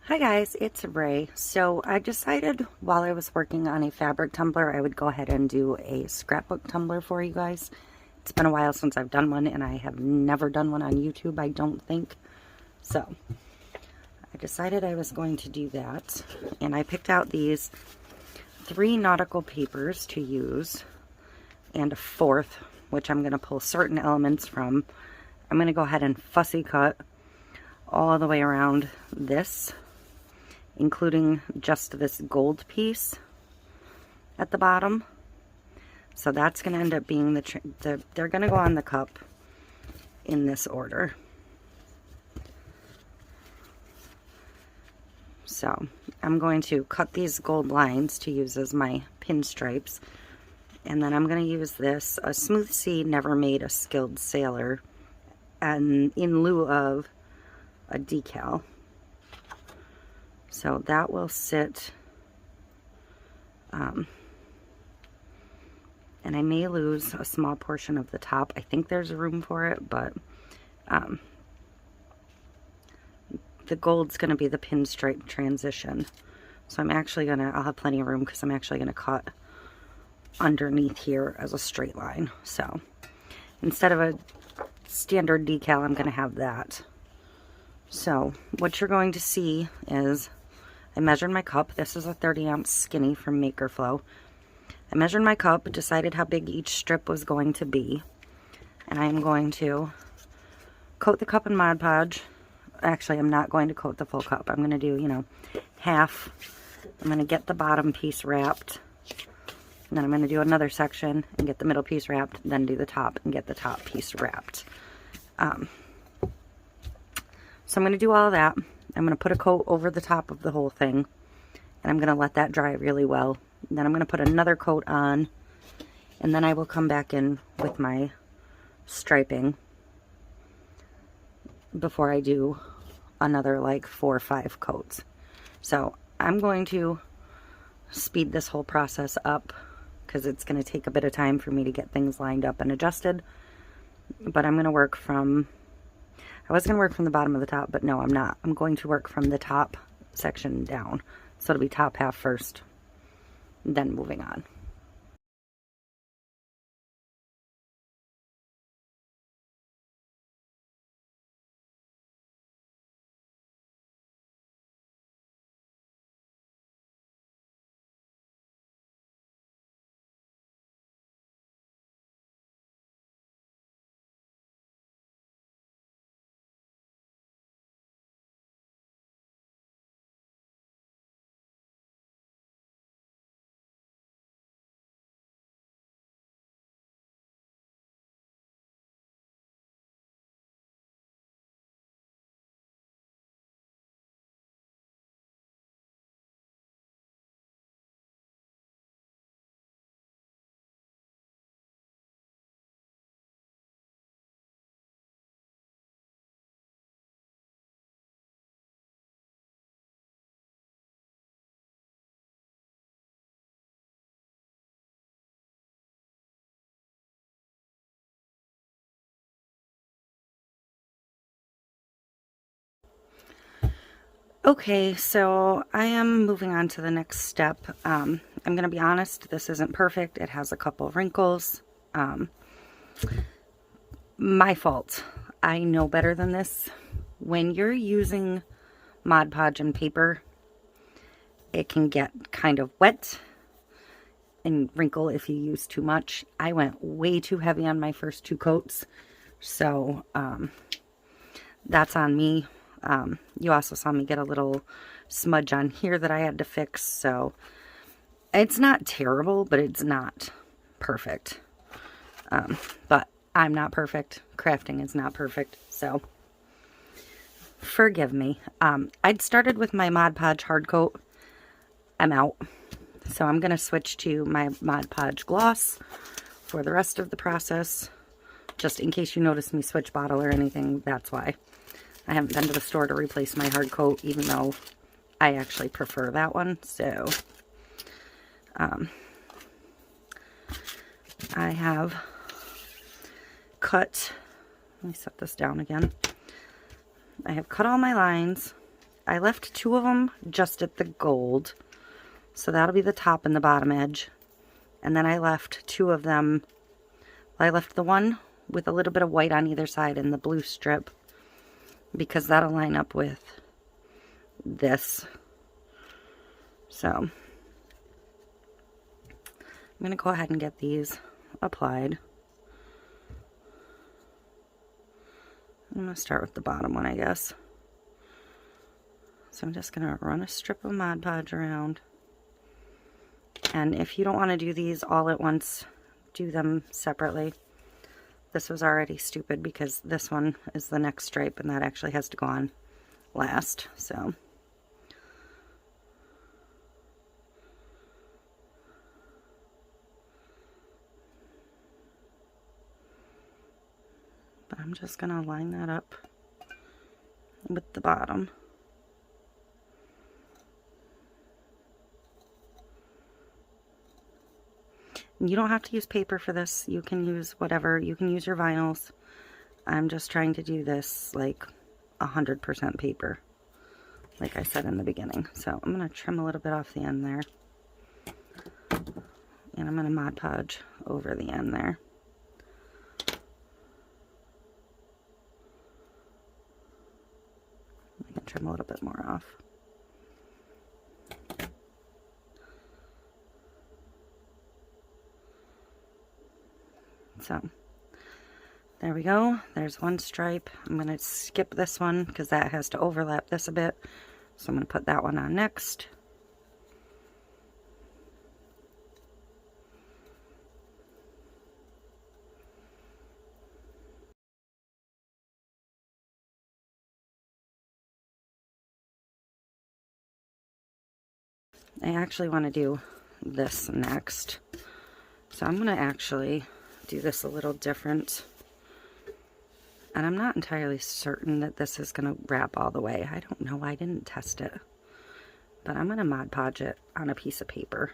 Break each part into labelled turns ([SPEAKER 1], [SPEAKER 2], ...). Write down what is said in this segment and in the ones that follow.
[SPEAKER 1] Hi guys, it's Ray. So I decided while I was working on a fabric tumbler, I would go ahead and do a scrapbook tumbler for you guys. It's been a while since I've done one, and I have never done one on YouTube, I don't think. So I decided I was going to do that, and I picked out these 3 nautical papers to use, and a 4th, which I'm going to pull certain elements from. I'm going to go ahead and fussy cut all the way around this, including just this gold piece at the bottom. So that's going to end up being they're going to go on the cup in this order. So I'm going to cut these gold lines to use as my pinstripes, and then I'm going to use this, a Smooth Sea Never Made a Skilled Sailor, and in lieu of a decal. So that will sit, and I may lose a small portion of the top. I think there's room for it, but the gold's going to be the pinstripe transition. So I'm actually going to, I'll have plenty of room because I'm actually going to cut underneath here as a straight line. So instead of a standard decal, I'm going to have that. So what you're going to see is I measured my cup. This is a 30-ounce skinny from Maker Flow. I measured my cup, decided how big each strip was going to be, and I am going to coat the cup in Mod Podge. Actually, I'm not going to coat the full cup. I'm going to do, you know, half. I'm going to get the bottom piece wrapped, and then I'm going to do another section and get the middle piece wrapped, then do the top and get the top piece wrapped. So I'm going to do all of that. I'm going to put a coat over the top of the whole thing, and I'm going to let that dry really well. And then I'm going to put another coat on, and then I will come back in with my striping before I do another like 4 or 5 coats. So I'm going to speed this whole process up because it's going to take a bit of time for me to get things lined up and adjusted. But I'm going to work from, I was going to work from the bottom of the top, but no, I'm not. I'm going to work from the top section down. So it'll be top half first, then moving on. Okay, so I am moving on to the next step. I'm going to be honest, this isn't perfect. It has a couple of wrinkles. My fault. I know better than this. When you're using Mod Podge and paper, it can get kind of wet and wrinkle if you use too much. I went way too heavy on my first 2 coats, so that's on me. You also saw me get a little smudge on here that I had to fix, so it's not terrible, but it's not perfect. But I'm not perfect. Crafting is not perfect, so forgive me. I'd started with my Mod Podge hard coat. I'm out. So I'm going to switch to my Mod Podge gloss for the rest of the process. Just in case you notice me switch bottle or anything, that's why. I haven't been to the store to replace my hard coat, even though I actually prefer that one. So I have cut, let me set this down again. I have cut all my lines. I left 2 of them just at the gold. So that'll be the top and the bottom edge. And then I left 2 of them. I left the one with a little bit of white on either side and the blue strip, because that'll line up with this. So I'm going to go ahead and get these applied. I'm going to start with the bottom one, I guess. So I'm just going to run a strip of Mod Podge around. And if you don't want to do these all at once, do them separately. This was already stupid because this one is the next stripe and that actually has to go on last. So but I'm just going to line that up with the bottom. You don't have to use paper for this. You can use whatever. You can use your vinyls. I'm just trying to do this like 100% paper, like I said in the beginning. So I'm going to trim a little bit off the end there. And I'm going to Mod Podge over the end there. I can trim a little bit more off. So there we go. There's one stripe. I'm going to skip this one because that has to overlap this a bit. So I'm going to put that one on next. I actually want to do this next. So I'm going to actually do this a little different. And I'm not entirely certain that this is going to wrap all the way. I don't know. I didn't test it. But I'm going to Mod Podge it on a piece of paper.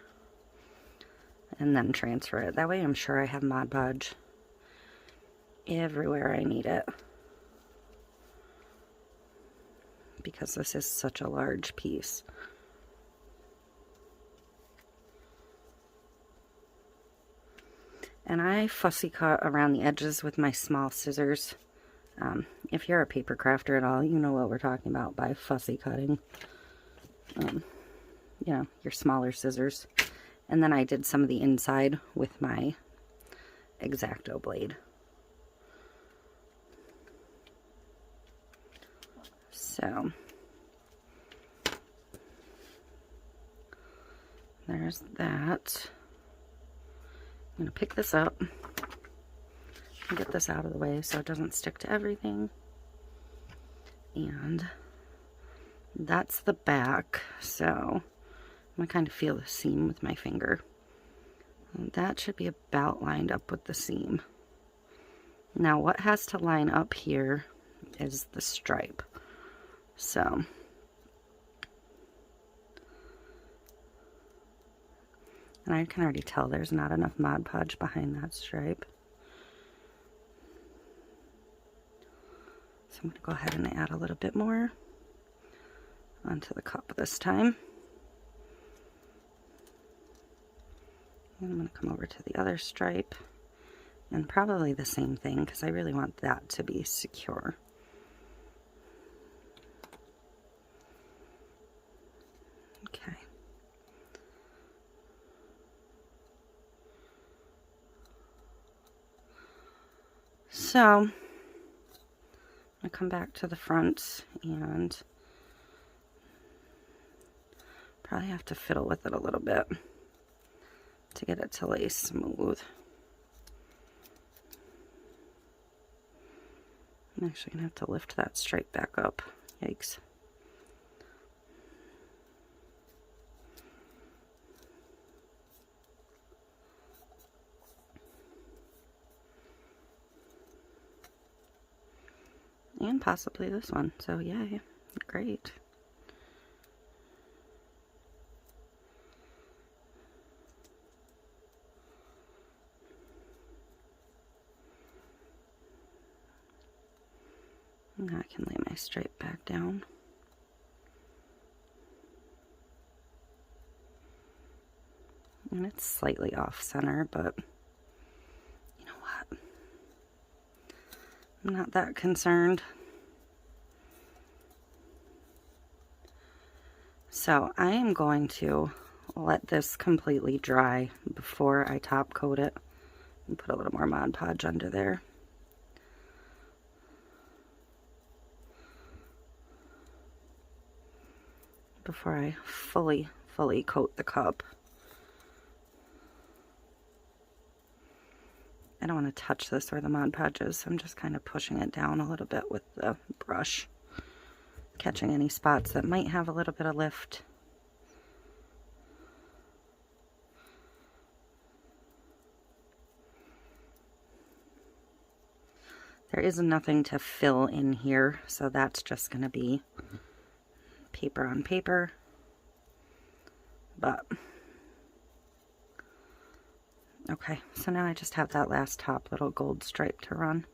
[SPEAKER 1] And then transfer it. That way I'm sure I have Mod Podge everywhere I need it. Because this is such a large piece. And I fussy cut around the edges with my small scissors. If you're a paper crafter at all, you know what we're talking about by fussy cutting. You know, your smaller scissors. And then I did some of the inside with my X-Acto blade. So there's that. I'm going to pick this up and get this out of the way so it doesn't stick to everything. And that's the back. So I'm going to kind of feel the seam with my finger. And that should be about lined up with the seam. Now what has to line up here is the stripe. So and I can already tell there's not enough Mod Podge behind that stripe. So I'm going to go ahead and add a little bit more onto the cup this time. And I'm going to come over to the other stripe and probably the same thing because I really want that to be secure. Okay. So, I'm going to come back to the front and probably have to fiddle with it a little bit to get it to lay smooth. I'm actually going to have to lift that stripe back up. Yikes. And possibly this one. So yay, great. Now I can lay my stripe back down. mean, it's slightly off center, but you know what? I'm not that concerned. So I am going to let this completely dry before I top coat it and put a little more Mod Podge under there. Before I fully coat the cup. I don't want to touch this where the Mod Podge is, so I'm just kind of pushing it down a little bit with the brush, catching any spots that might have a little bit of lift. There is nothing to fill in here, so that's just going to be paper on paper. But okay, so now I just have that last top little gold stripe to run.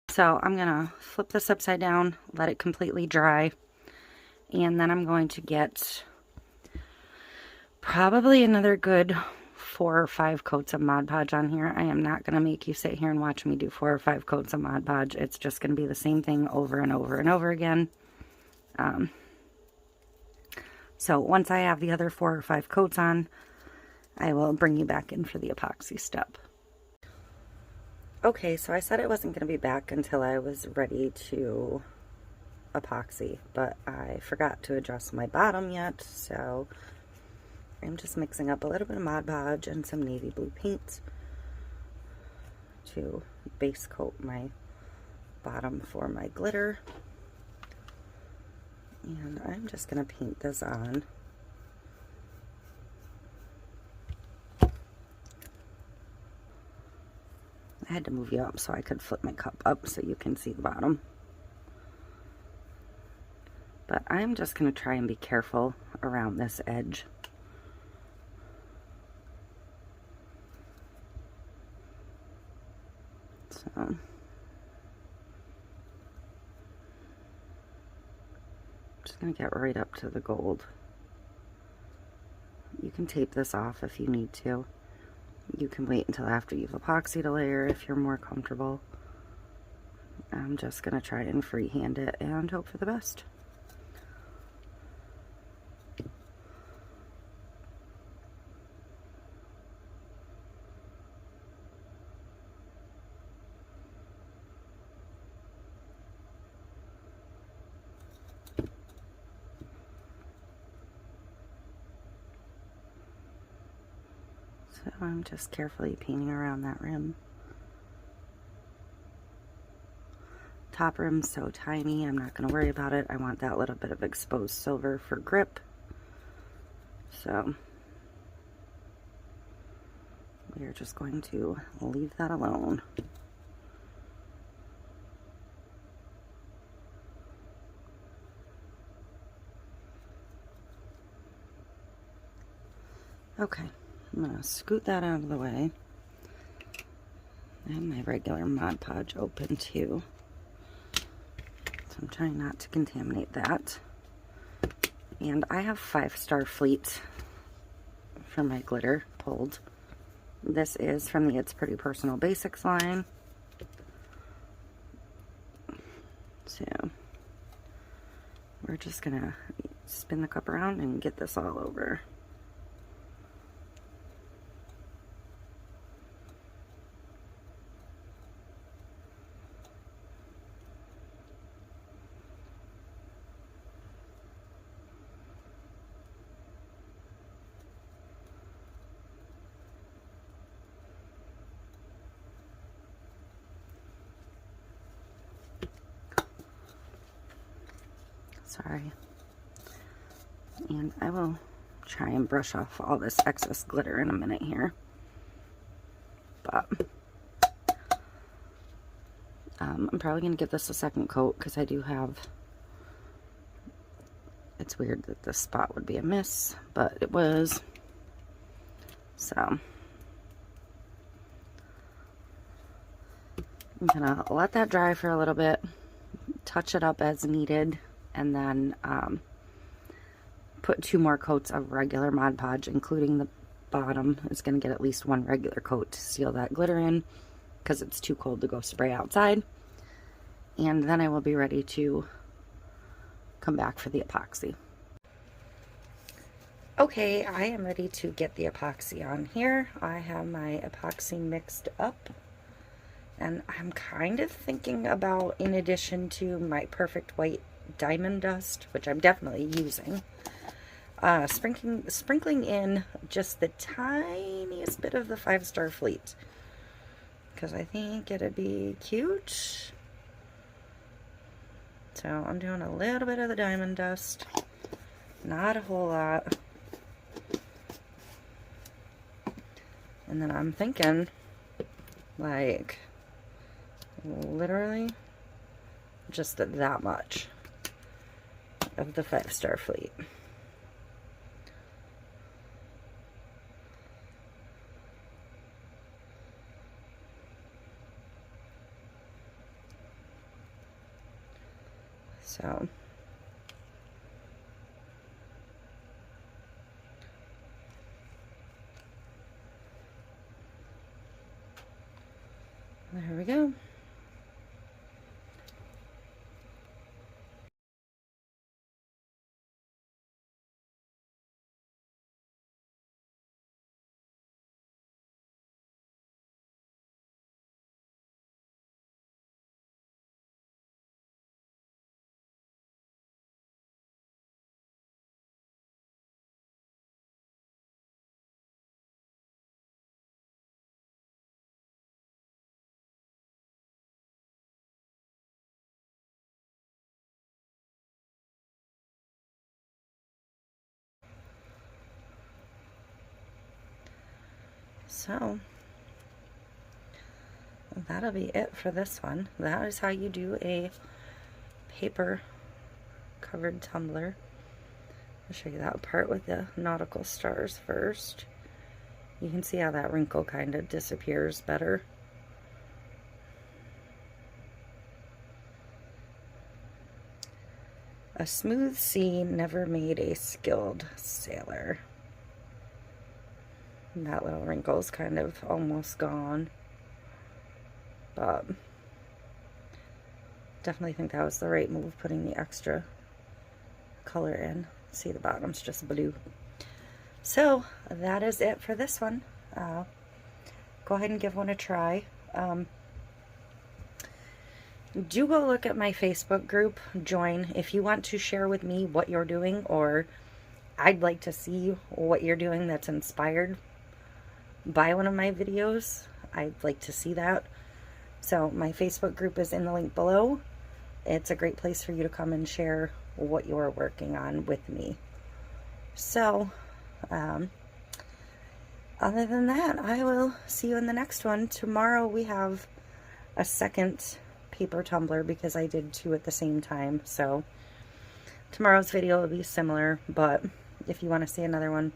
[SPEAKER 1] So I'm gonna flip this upside down, let it completely dry, and then I'm going to get probably another good 4 or 5 coats of Mod Podge on here. I am not going to make you sit here and watch me do 4 or 5 coats of Mod Podge. It's just going to be the same thing over and over and over again. So once I have the other 4 or 5 coats on, I will bring you back in for the epoxy step. Okay, so I said I wasn't going to be back until I was ready to epoxy, but I forgot to adjust my bottom yet, so I'm just mixing up a little bit of Mod Podge and some navy blue paint to base coat my bottom for my glitter. And I'm just going to paint this on. I had to move you up so I could flip my cup up so you can see the bottom. But I'm just going to try and be careful around this edge. So I'm just going to get right up to the gold. You can tape this off if you need to. You can wait until after you've epoxied a layer if you're more comfortable. I'm just going to try and freehand it and hope for the best. So I'm just carefully painting around that rim. Top rim's so tiny, I'm not going to worry about it. I want that little bit of exposed silver for grip. So we're just going to leave that alone. Okay, I'm going to scoot that out of the way. And my regular Mod Podge open too. So I'm trying not to contaminate that. And I have 5-Star Fleet for my glitter pulled. This is from the It's Pretty Personal Basics line. So we're just gonna spin the cup around and get this all over. Sorry. And I will try and brush off all this excess glitter in a minute here. But I'm probably going to give this a second coat because I do have... It's weird that this spot would be a miss, but it was. So I'm gonna let that dry for a little bit, touch it up as needed, and then put 2 more coats of regular Mod Podge, including the bottom is going to get at least 1 regular coat to seal that glitter in because it's too cold to go spray outside. And then I will be ready to come back for the epoxy. Okay, I am ready to get the epoxy on here. I have my epoxy mixed up, and I'm kind of thinking about, in addition to my perfect white diamond dust, which I'm definitely using, sprinkling in just the tiniest bit of the 5-star fleet, because I think it'd be cute. So I'm doing a little bit of the diamond dust, not a whole lot. And then I'm thinking, like, literally just that much of the 5-star fleet. So there we go. So that'll be it for this one. That is how you do a paper covered tumbler. I'll show you that part with the nautical stars first. You can see how that wrinkle kind of disappears better. A smooth sea never made a skilled sailor. And that little wrinkle's kind of almost gone. But definitely think that was the right move, putting the extra color in. See, the bottom's just blue. So that is it for this one. Go ahead and give one a try. Do go look at my Facebook group, join if you want to share with me what you're doing, or I'd like to see what you're doing that's inspired by one of my videos. I'd like to see that. So my Facebook group is in the link below. It's a great place for you to come and share what you're working on with me. So other than that, I will see you in the next one. Tomorrow we have a second paper tumbler because I did 2 at the same time. So tomorrow's video will be similar, but if you want to see another one,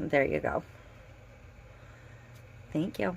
[SPEAKER 1] there you go. Thank you.